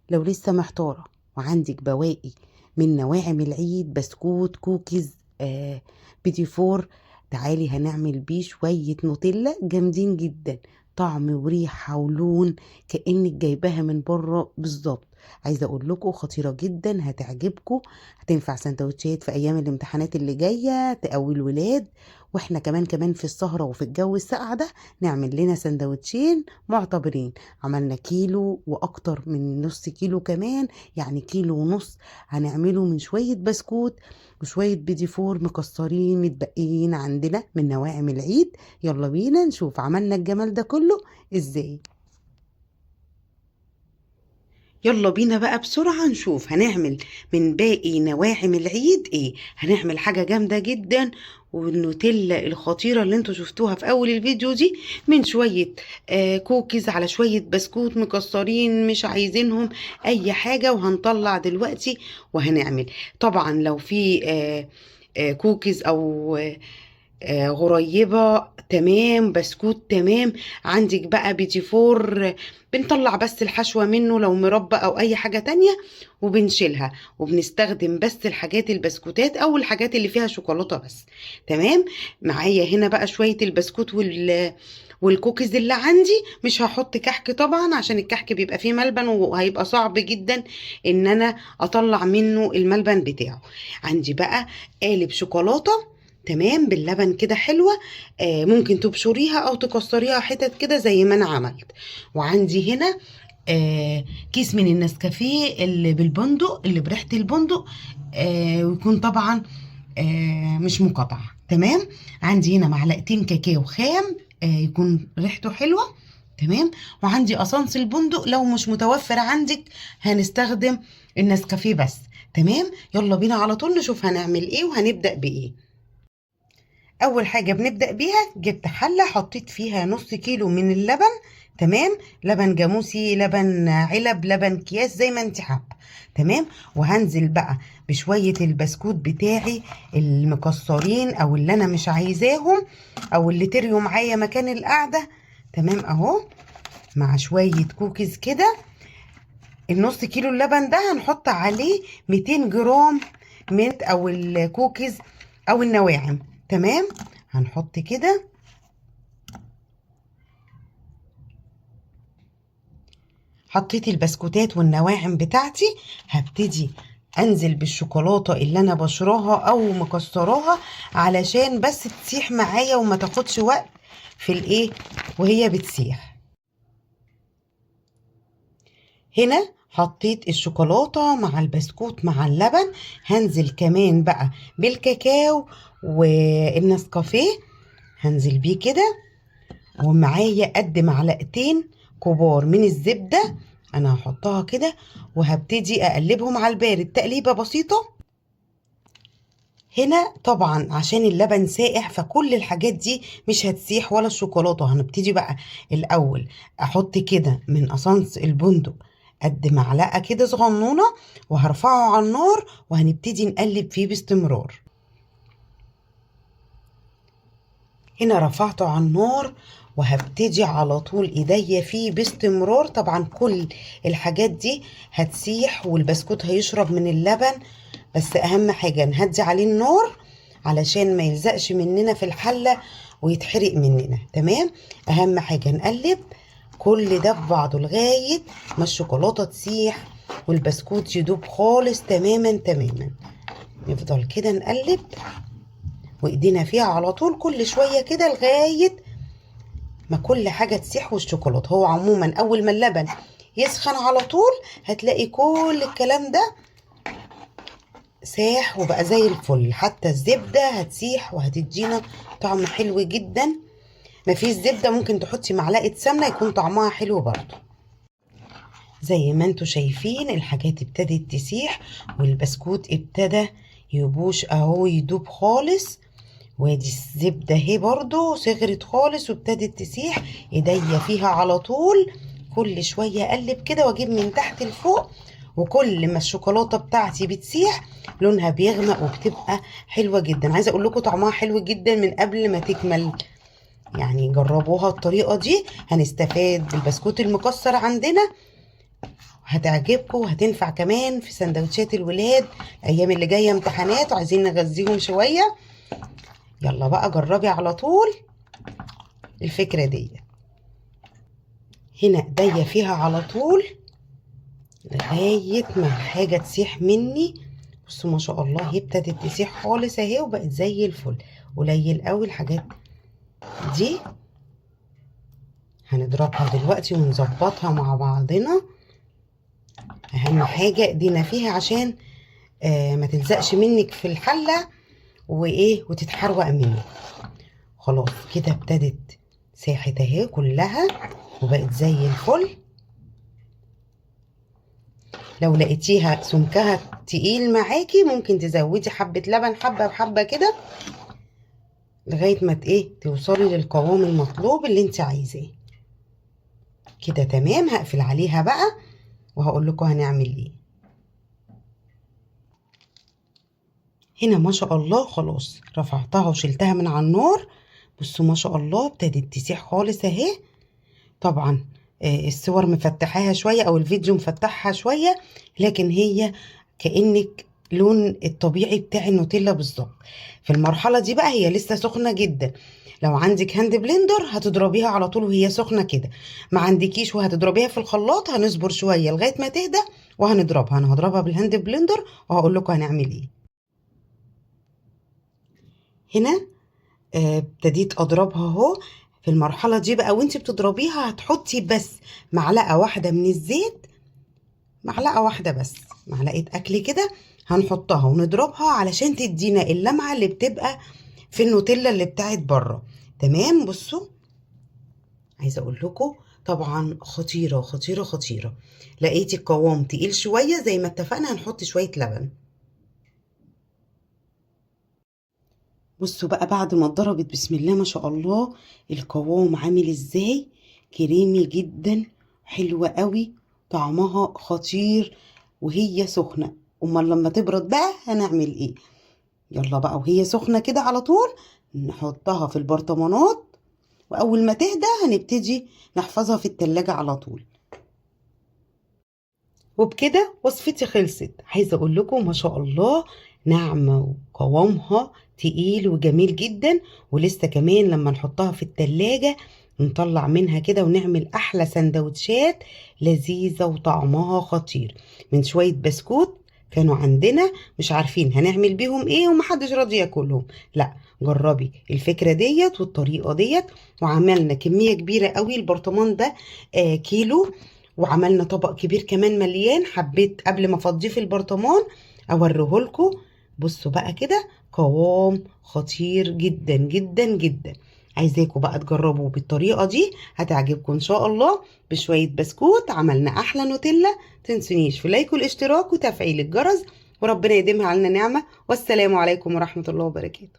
لو لسه محتارة وعندك بواقي من نواعم العيد، بسكوت، كوكيز، بيدي فور، تعالي هنعمل بيه شوية نوتيلا جامدين جدا، طعم وريحة ولون كأنك جايباها من بره بالظبط. عايزة اقول لكم خطيرة جدا، هتعجبكم، هتنفع سندوتشات في ايام الامتحانات اللي جاية تقوي الولاد، واحنا كمان في السهرة وفي الجو الساقع ده نعمل لنا سندوتشين معتبرين. عملنا كيلو واكتر من نص كيلو كمان، يعني كيلو ونص. هنعمله من شوية بسكوت وشوية بيدي فور مكسرين متبقيين عندنا من نواعم العيد. يلا بينا نشوف عملنا الجمال ده كله ازاي. يلا بينا بقى بسرعة نشوف هنعمل من باقي نواعم العيد ايه. هنعمل حاجة جامدة جدا، والنوتيلا الخطيرة اللي انتوا شفتوها في اول الفيديو دي، من شوية كوكيز على شوية بسكوت مكسرين مش عايزينهم اي حاجة. وهنطلع دلوقتي وهنعمل. طبعا لو في كوكيز او غريبة تمام، بسكوت تمام، عندك بقى بيتي فور بنطلع بس الحشوة منه لو مربى او اي حاجة تانية وبنشيلها، وبنستخدم بس الحاجات البسكوتات او الحاجات اللي فيها شوكولاتة بس. تمام. معايا هنا بقى شوية البسكوت والكوكيز اللي عندي. مش هحط كحك طبعا عشان الكحك بيبقى فيه ملبن وهيبقى صعب جدا ان انا اطلع منه الملبن بتاعه. عندي بقى قالب شوكولاتة تمام باللبن كده حلوة، ممكن تبشريها او تكسريها حتت كده زي ما انا عملت. وعندي هنا كيس من النسكافيه اللي بالبندق اللي بريحة البندق، ويكون طبعا مش مقاطع. تمام. عندي هنا معلقتين كاكاو خام يكون ريحته حلوة. تمام. وعندي اسانس البندق، لو مش متوفر عندك هنستخدم النسكافيه بس. تمام. يلا بينا على طول نشوف هنعمل ايه وهنبدأ بايه. اول حاجه بنبدا بيها، جبت حله حطيت فيها نص كيلو من اللبن. تمام. لبن جاموسي، لبن علب، لبن اكياس زي ما انت حابه. تمام. وهنزل بقى بشويه البسكوت بتاعي المكسرين او اللي انا مش عايزاهم او اللي تريوا معايا مكان القعده. تمام اهو. مع شويه كوكيز كده. النص كيلو اللبن ده هنحط عليه 200 جرام من او الكوكيز او النواعم. تمام. هنحط كده. حطيت البسكوتات والنواعم بتاعتي، هبتدي انزل بالشوكولاته اللي انا بشراها او مكسراها علشان بس تسيح معايا وما تاخدش وقت في الايه وهي بتسيح. هنا حطيت الشوكولاته مع البسكوت مع اللبن. هنزل كمان بقى بالكاكاو والنسكافيه، هنزل بيه كده. ومعايا قد معلقتين كبار من الزبدة، انا هحطها كده وهبتدي اقلبهم على البارد تقليبة بسيطة. هنا طبعا عشان اللبن ساقع فكل الحاجات دي مش هتسيح ولا الشوكولاتة. هنبتدي بقى الاول احط كده من اسانس البندق قد معلقة كده صغنونة، وهرفعه على النار وهنبتدي نقلب فيه باستمرار. هنا رفعته على النار وهبتدي على طول ايديا فيه باستمرار. طبعا كل الحاجات دي هتسيح والبسكوت هيشرب من اللبن، بس اهم حاجة نهدي عليه النار علشان ما يلزقش مننا في الحلة ويتحرق مننا. تمام. اهم حاجة نقلب كل ده في بعضه لغاية ما الشوكولاتة تسيح والبسكوت يدوب خالص تماما تماما. نفضل كده نقلب وايدينا فيها على طول كل شوية كده لغاية ما كل حاجة تسيح والشوكولاتة. هو عموما اول ما اللبن يسخن على طول هتلاقي كل الكلام ده ساح وبقى زي الفل. حتى الزبدة هتسيح وهتدينا طعم حلو جدا. مفيش زبدة ممكن تحطي معلقة سمنة يكون طعمها حلو برضو. زي ما انتوا شايفين الحاجات ابتدت تسيح والبسكوت ابتدى يبوش اهو يدوب خالص. وادي الزبدة اهي برضو صغرت خالص وابتدت تسيح. ايديا فيها على طول كل شوية اقلب كده واجيب من تحت لفوق، وكل ما الشوكولاتة بتاعتي بتسيح لونها بيغمق وبتبقى حلوة جدا. عايزة اقول لكم طعمها حلو جدا من قبل ما تكمل، يعني جربوها الطريقة دي. هنستفاد بالبسكوت المكسر عندنا، هتعجبكم وهتنفع كمان في سندوتشات الولاد الايام اللي جايه امتحانات وعايزين نغذيهم شويه. يلا بقى جربي على طول الفكره دي. هنا ايديا فيها على طول لغايه ما الحاجه تسيح مني. بصوا ما شاء الله هي ابتدت تسيح خالص اهي وبقت زي الفل. قليل قوي الحاجات دي. هنضربها دلوقتي ونظبطها مع بعضنا. اهم حاجه ايدينا فيها عشان ما تلزقش منك في الحله وايه وتتحروق منك. خلاص كده ابتدت ساحت اهي كلها وبقت زي الفل. لو لقيتيها سمكها تقيل معاكي ممكن تزودي حبه لبن حبه بحبه كده لغايه ما توصلي للقوام المطلوب اللي انت عايزاه. كده تمام. هقفل عليها بقى وهقول لكم هنعمل ايه. هنا ما شاء الله خلاص رفعتها وشلتها من على النار. بصوا ما شاء الله ابتدت تسيح خالص اهي. طبعا الصور مفتحاها شويه او الفيديو مفتحها شويه لكن هي كأنك لون الطبيعي بتاع النوتيلا بالظبط. في المرحله دي بقى هي لسه سخنه جدا. لو عندك هاند بلندر هتضربيها على طول وهي سخنه كده. ما عندكيش وهتضربيها في الخلاط هنصبر شويه لغايه ما تهدى وهنضربها. انا هضربها بالهاند بلندر وهقول لكم هنعمل ايه. هنا ابتديت اضربها اهو. في المرحله دي بقى وانت بتضربيها هتحطي بس معلقه واحده من الزيت. معلقه واحده بس معلقه اكل كده هنحطها ونضربها علشان تدينا اللمعه اللي بتبقى في النوتيلا اللي بتاعت بره. تمام. بصوا عايزه اقول لكم طبعا خطيره خطيره خطيره. لقيتي القوام تقيل شويه زي ما اتفقنا هنحط شويه لبن. بصوا بقى بعد ما اتضربت بسم الله ما شاء الله القوام عامل ازاي. كريمي جدا حلوة قوي طعمها خطير وهي سخنة. امال لما تبرد بقى هنعمل ايه. يلا بقى وهي سخنة كده على طول نحطها في البرطمانات واول ما تهدى هنبتدي نحفظها في التلاجة على طول. وبكده وصفتي خلصت. عايزه اقول لكم ما شاء الله ناعمه وقوامها تقيل وجميل جدا. ولسه كمان لما نحطها في التلاجة نطلع منها كده ونعمل احلى سندوتشات لذيذه وطعمها خطير من شويه بسكوت كانوا عندنا مش عارفين هنعمل بيهم ايه ومحدش راضي ياكلهم. لا جربي الفكره ديت والطريقه ديت. وعملنا كميه كبيره قوي. البرطمان ده كيلو وعملنا طبق كبير كمان مليان. حبيت قبل ما افضيه في البرطمان اوريهولكم. بصوا بقى كده قوام خطير جدا جدا جدا. عايزاكم بقى تجربوا بالطريقه دي هتعجبكم ان شاء الله. بشويه بسكوت عملنا احلى نوتيلا. تنسونيش في لايك والاشتراك وتفعيل الجرس وربنا يديمها علينا نعمه. والسلام عليكم ورحمه الله وبركاته.